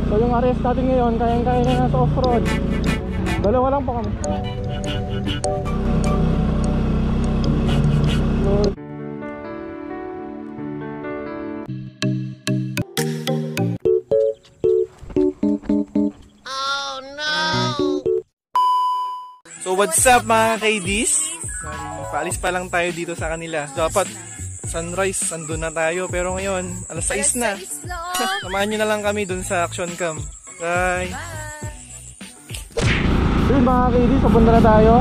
So yung arrest natin ngayon, kayang-kaya na nasa off-road. Dalawa lang po kami. Oh no! So what's up mga KDs? Paalis pa lang tayo dito sa kanila. Dapat sunrise, andun na tayo. Pero ngayon, alas 6 na. Samahan nyo na lang kami dun sa action cam. Bye! Yun mga KDs, papunta na tayo.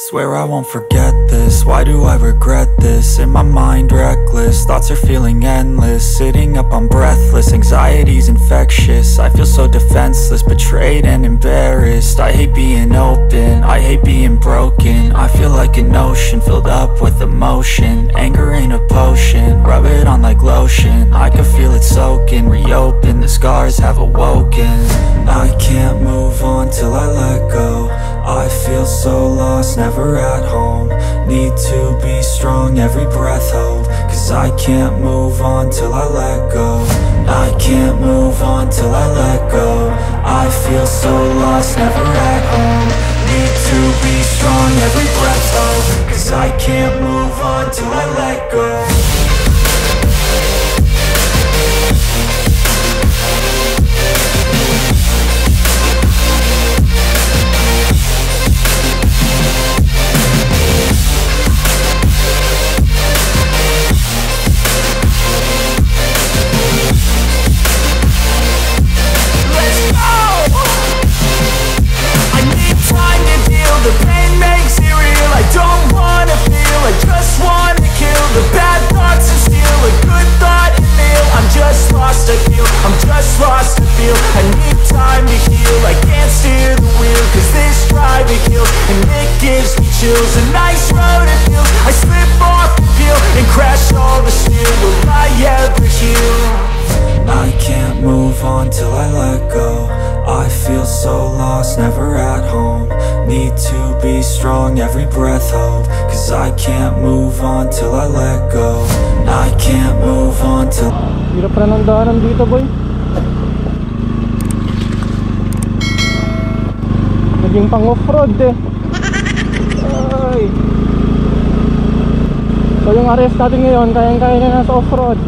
Swear I won't forget this, why do I regret this? In my mind reckless, thoughts are feeling endless. Sitting up I'm breathless, anxiety's infectious. I feel so defenseless, betrayed and embarrassed. I hate being open, I hate being broken. I feel like an ocean filled up with emotion. Anger ain't a potion, rub it on like lotion. I can feel it soaking, reopen, the scars have awoken. I can't move on till I let go. I feel so lost, never at home. Need to be strong, every breath hold. Cause I can't move on till I let go. I can't move on till I let go. I feel so lost, never at home. Need to be strong, every breath hold. Cause I can't move on till I let go. A nice road it feels. I slip off the peel and crash all the steel. Will I ever heal? I can't move on till I let go. I feel so lost, never at home. Need to be strong, every breath hold. Cause I can't move on till I let go. I can't move on till... Hirap na ng daanan dito, boy. Naging pang off-road eh. Ay. So yung arrest natin ngayon, kayang-kaya na nasa off-road.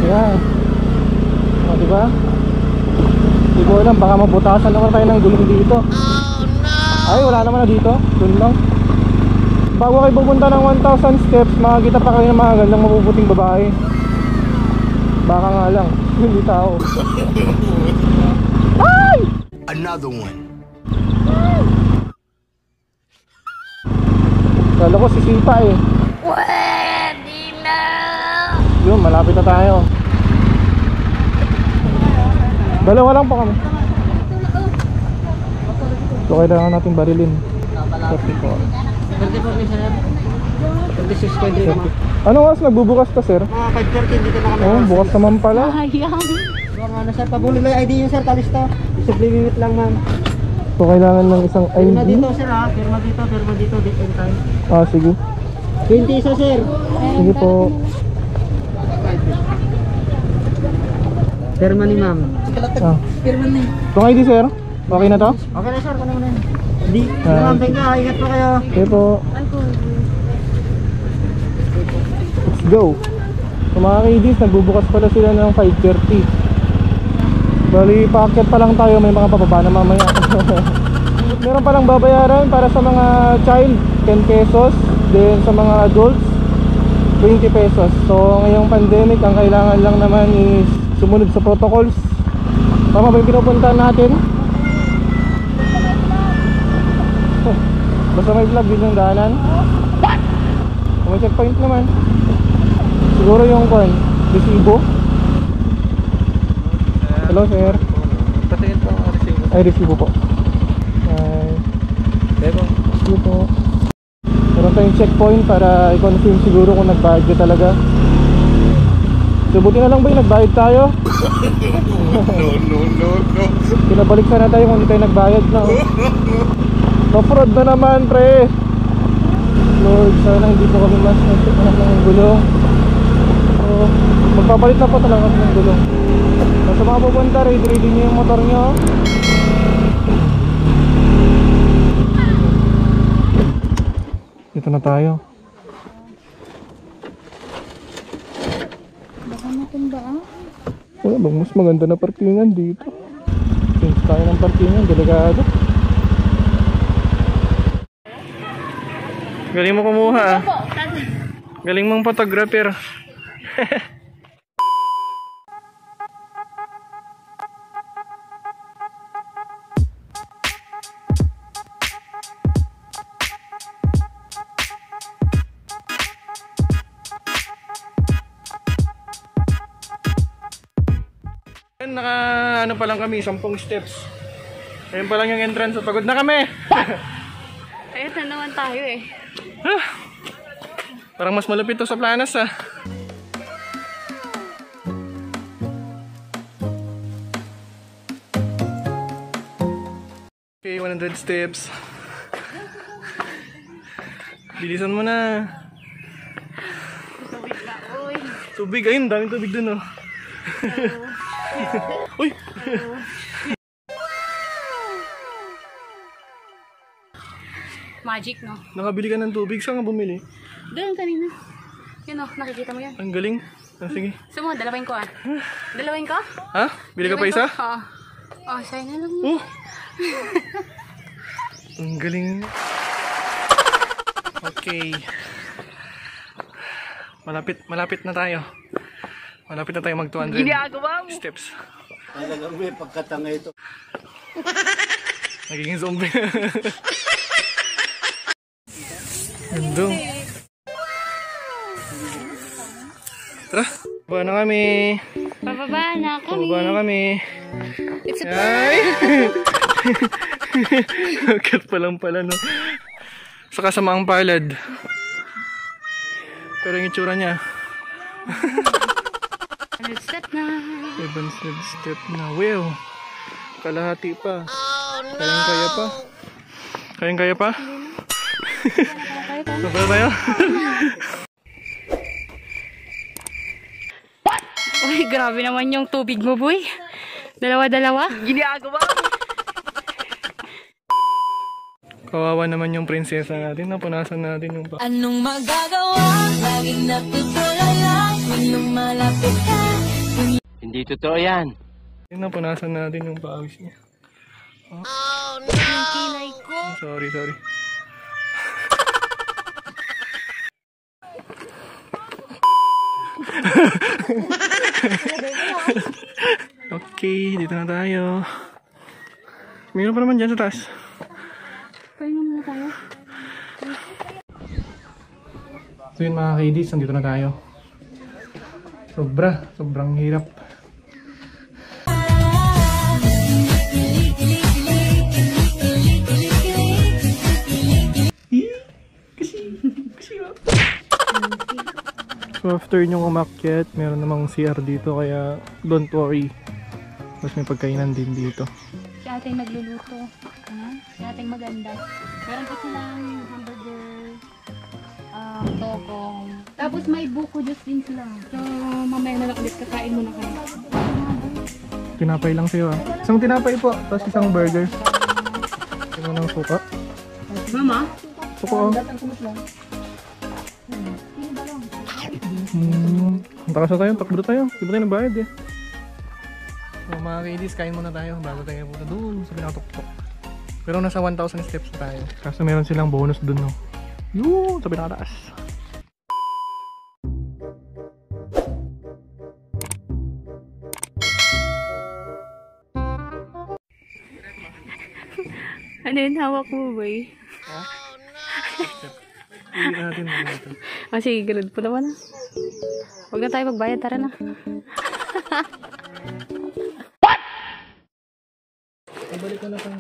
Ayan. O diba? Hindi ko alam, baka mabutasan naman tayo ng gulong dito. Ay, wala naman na dito. Doon lang. Bago kayo pupunta ng 1,000 steps, makakita pa kayo ng mga gandang mabubuting babae. Baka nga lang, hindi tao. Ay! Another one. Kala ko sisipa eh. Pwede na! Yun, malapit na tayo. Dalawa lang po kami. So kailangan natin barilin. 34. Anong oras nagbubukas ka, sir? 5:30, hindi ka na kami. Oh, bukas naman pala. Sayang. Sir, pabuli lang ID yun, sir, kalista. Isublimit lang, ma'am. So kailangan ng isang Firma ID. dito, sir, ha? Firma dito, date and time. Ah, sige. 20 isa, sir. Sige po. Firma ni ma'am. Ah. Firma ni. Itong ID, sir? Okay na to? Okay na, sir, kunin mo na yun. Hindi, ma'am, thank you, ingat po kayo. Sige po. Let's go. So mga KDs, nagbubukas pala sila ng 5:30. Bali, paakyat pa lang tayo, may mga pababa na mamaya. Meron palang babayaran para sa mga child, 10 pesos. Then sa mga adults, 20 pesos. So ngayong pandemic, ang kailangan lang naman is sumunod sa protocols. Tama ba yung pinupuntahan natin? Basta may vlog din yung daanan. May checkpoint naman. Siguro yung resibo. Hello, sir. Patingin po ang resibo. Ay, resibo po. Ay. Resibo po. Meron tayong checkpoint para i-confirm siguro kung nagbayad ka talaga. So buti na lang ba yung nagbayad tayo? Pinabalik sana tayo kung hindi tayo nagbayad na. Off-road na naman, pre. Lord, sana hindi po kami mas nagtatanak ng gulong. So, magpapalit na po talaga kami ng gulong. So, sa mga pupunta, ready nyo yung motor nyo. Dito na tayo. Baka matumba ah. Wala bang mas maganda na parkingan dito. Change tayo ng parkingan, delikado. Galing mo kumuha ah. Galing mong photographer. Naka ano pa lang kami, 10 steps. Ayun pa lang yung entrance, pagod na kami. Ayun na naman tayo eh. Parang mas malapit to sa Planas ah. Okay, 100 steps. Bilisan mo na. Tubig na, uy. Tubig, ayun, daming tubig dun oh. Uy! Magic, no? Nakabili ka ng tubig, saan ka bumili? Doon kanina. Yun o, nakikita mo yan. Ang galing. Ah, sige. Gusto mo, dalawain ko ah. Dalawain ko? Ha? Bili ka pa isa? Oo. Oh, sa'yo na lang yun. Oh! Ang galing. Okay. Malapit na tayo. Malapit na tayo mag 200 steps. Talagang may pagkatanga ito. Nagiging zombie. Ganda. Tara, baba na kami. Bababa na kami. Baba na kami. It's a Ay! Cute pa lang pala, no? Saka sa mga palad. Pero yung itsura niya. step na. 7 step na. Wow! Kalahati pa. Kayang-kaya pa. Kayang-kaya pa? Sabay tayo? Uy, grabe naman yung tubig mo, boy. Dalawa-dalawa. Ginagawa. Kawawa naman yung prinsesa natin. Napunasan natin yung pa. Anong magagawa? Laging natutulala kung lumalapit ka. Hindi totoo yan. Napunasan natin yung pawis niya. Oh no! Kilay ko. Sorry. Okay, dito na tayo. Mayroon pa naman dyan sa taas. Pahinga muna tayo. So yun mga kiddies, nandito na tayo. Sobrang hirap. So after nyong umakyat, meron namang CR dito kaya don't worry. Mas may pagkainan din dito. Si ating nagluluto. Si ating maganda. Meron pa silang hamburger, tokong. Tapos may buko juice din sila. So mamaya na lang ulit kakain muna kayo. Tinapay lang sa'yo ah. Isang tinapay po, tapos isang burger. Ito ng suka. Mama? Suka oh. Takas na tayo, takbo tayo. Di ba tayo nagbayad eh. So mga kiddies, kain muna tayo bago tayo punta doon sa pinakatuktok. Pero nasa 1,000 steps na tayo. Kaso meron silang bonus doon no. Yun, sa pinakataas. Ano yun hawak mo, boy? Hindi natin muna ito. Sige, ganun po naman ah. Huwag na tayo magbayad, tara na. Ibalik ko na tayo.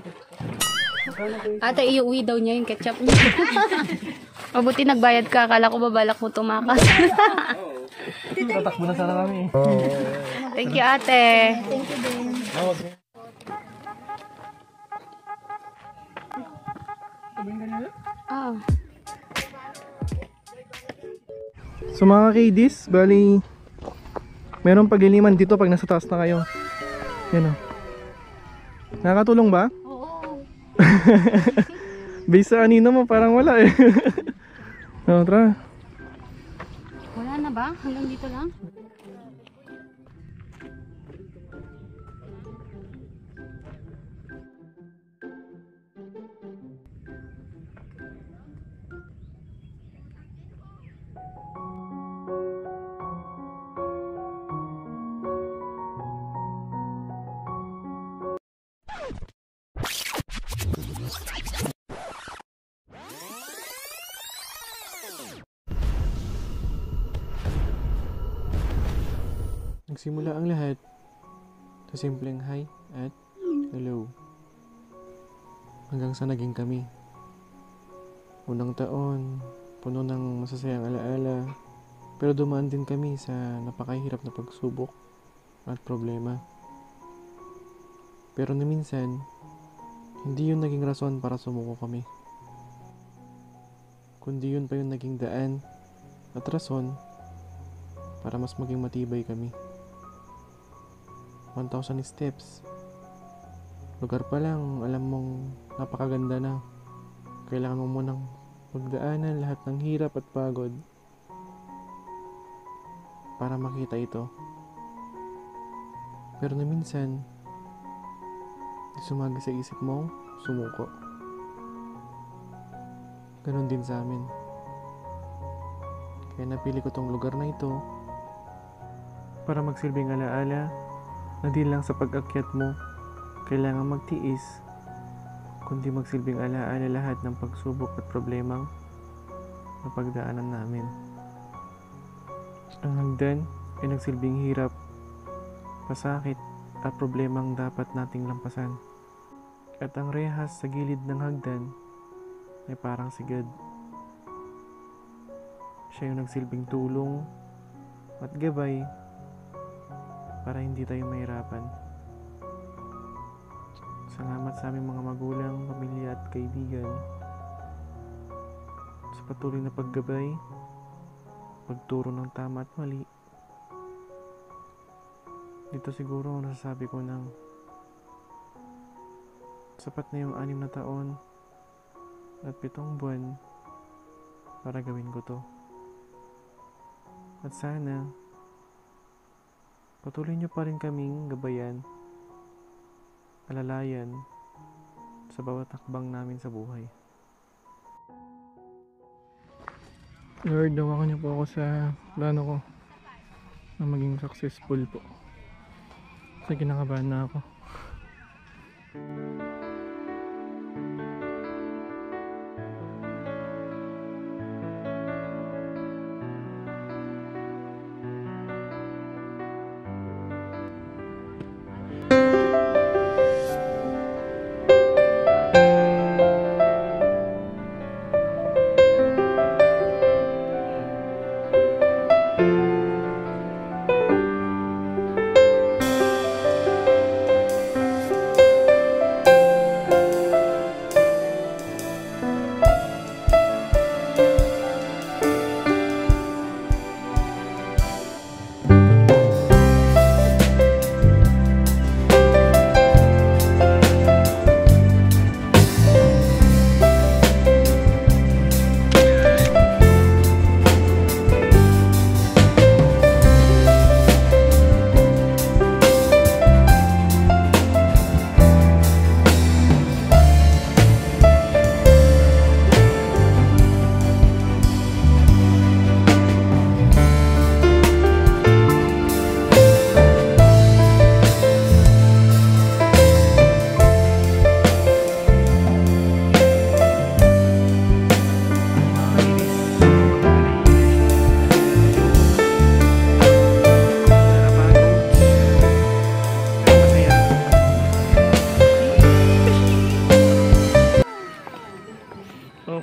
Ate, iuwi daw niya yung ketchup niya. Mabuti nagbayad ka, akala ko babalak mo tumakas. Tatakbo na sana kami. Thank you, ate. Thank you din. Ah. So mga KDs, bali merong pagliliman dito pag nasa taas na kayo. Yan o. Nakakatulong ba? Oo. Based sa anino mo, parang wala eh. No, tara. Wala na ba? Hanggang dito lang? Nagsimula ang lahat sa simpleng hi at hello. Hanggang sa naging kami. Unang taon, puno ng masasayang alaala, pero dumaan din kami sa napakahirap na pagsubok at problema. Pero na minsan, hindi yun naging rason para sumuko kami. Kundi yun pa yung naging daan at rason para mas maging matibay kami. 1,000 steps. Lugar pa lang, alam mong napakaganda na. Kailangan mo munang pagdaanan lahat ng hirap at pagod para makita ito. Pero na minsan, sumagi sa isip mo, sumuko. Ganon din sa amin. Kaya napili ko tong lugar na ito para magsilbing alaala na di lang sa pag-akyat mo kailangan magtiis, kundi magsilbing alaala lahat ng pagsubok at problemang napagdaanan namin. Ang hagdan ay nagsilbing hirap, pasakit at problemang dapat nating lampasan. At ang rehas sa gilid ng hagdan ay parang sigad. Siya yung nagsilbing tulong at gabay para hindi tayo mahirapan. Salamat sa aming mga magulang, pamilya at kaibigan sa patuloy na paggabay, pagturo ng tama at mali. Dito siguro ang nasasabi ko ng sapat na yung 6 na taon at 7 buwan para gawin ko to. At sana patuloy nyo pa rin kaming gabayan, alalayan sa bawat hakbang namin sa buhay. Lord, dawakan niyo po ako sa plano ko na maging successful po. Kasi kinakabahan na ako.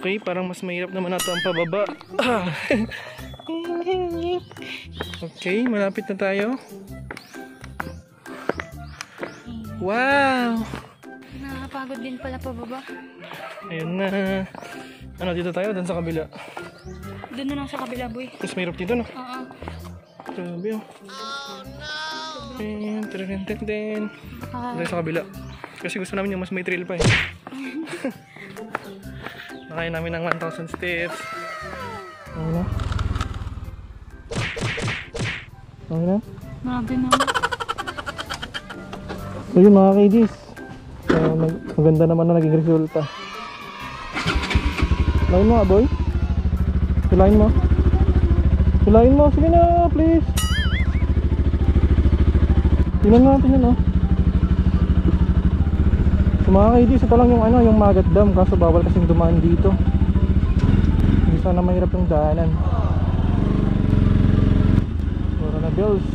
Okay, parang mas mahirap naman nato ang pababa. Okay, malapit na tayo. Wow! Nakakapagod din pala pababa. Ayun na. Ano, dito tayo? Doon sa kabila. Doon na lang sa kabila, boy. Mas mahirap dito, no? Oo. Grabe, oh. Tin, tin, tin, tin. Tayo sa kabila. Kasi gusto namin yung mas may trail pa eh. Nakaya namin ng 1,000 steps. Okay na? Okay na? Grabe naman. So yun mga KDs, maganda naman na naging resulta. Sulain mo nga boy. Sulain mo. Sulain mo, sige na please. Tingnan natin yun oh. So mga KDs, ito lang yung ano, yung Magat Dam. Kaso bawal kasing dumaan dito. Hindi sana mahirap yung daanan. Puro na bills.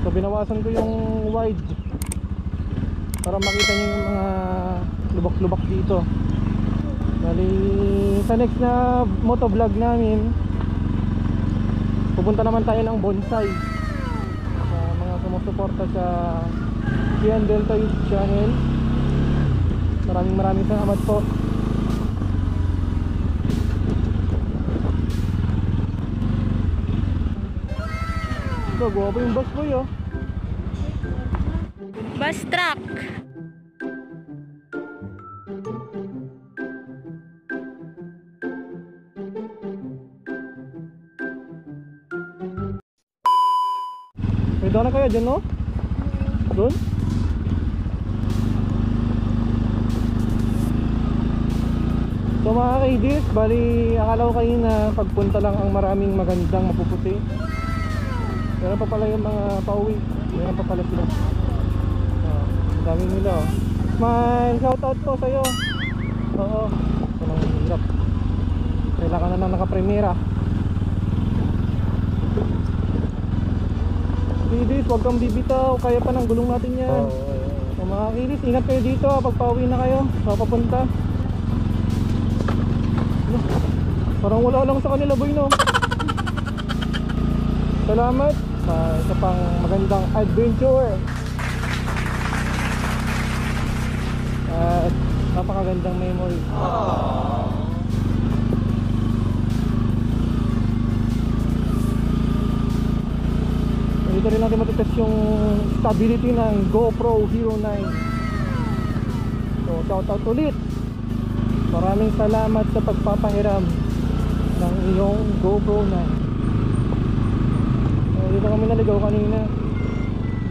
So binawasan ko yung wide para makita nyo yung mga lubak-lubak dito. Bali sa next na motovlog namin, pupunta naman tayo ng Bonsai. Sa mga sumusuporta sa Kian Delta YouTube channel, maraming salamat po. So guwapo yung bus boy oh. Bus truck. May doon na kayo dyan no? Doon? So mga KDs, bali akala ko kanina pagpunta lang ang maraming magandang mapuputi. Meron pa pala yung mga pauwi. Meron pa pala sila. Ang dami nila oh. Smile! Shoutout po sa'yo. Oo. Ito nang hirap. Kailangan na nang nakapremera. Kidis, huwag kang bibitaw. Kaya pa ng gulong natin yan. So mga kidis, ingat kayo dito pag pauwi na kayo. Papapunta. Parang wala lang sa kanila boy no. Salamat sa isa pang magandang adventure at napakagandang memory. Dito rin natin matitest yung stability ng GoPro Hero 9. So shoutout ulit. Maraming salamat sa pagpapahiram ng iyong GoPro 9. Dito kami naligaw kanina.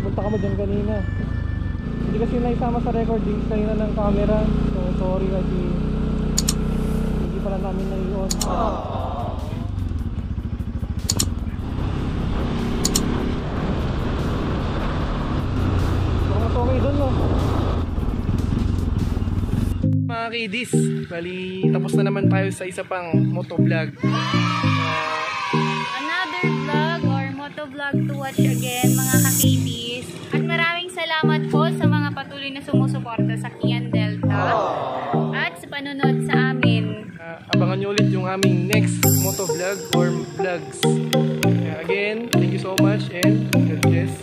Punta ka mo dyan kanina. Hindi kasi naisama sa recording kanina ng camera. So sorry kasi hindi pala namin naiyon. So mas okay dun no. Mga KDs, bali tapos na naman tayo sa isa pang motovlog. Another vlog or motovlog to watch again mga ka-KDs. At maraming salamat po sa mga patuloy na sumusuporta sa Kian Delta at sa panonood sa amin. Abangan nyo ulit yung aming next motovlog or vlogs. Again, thank you so much and God bless.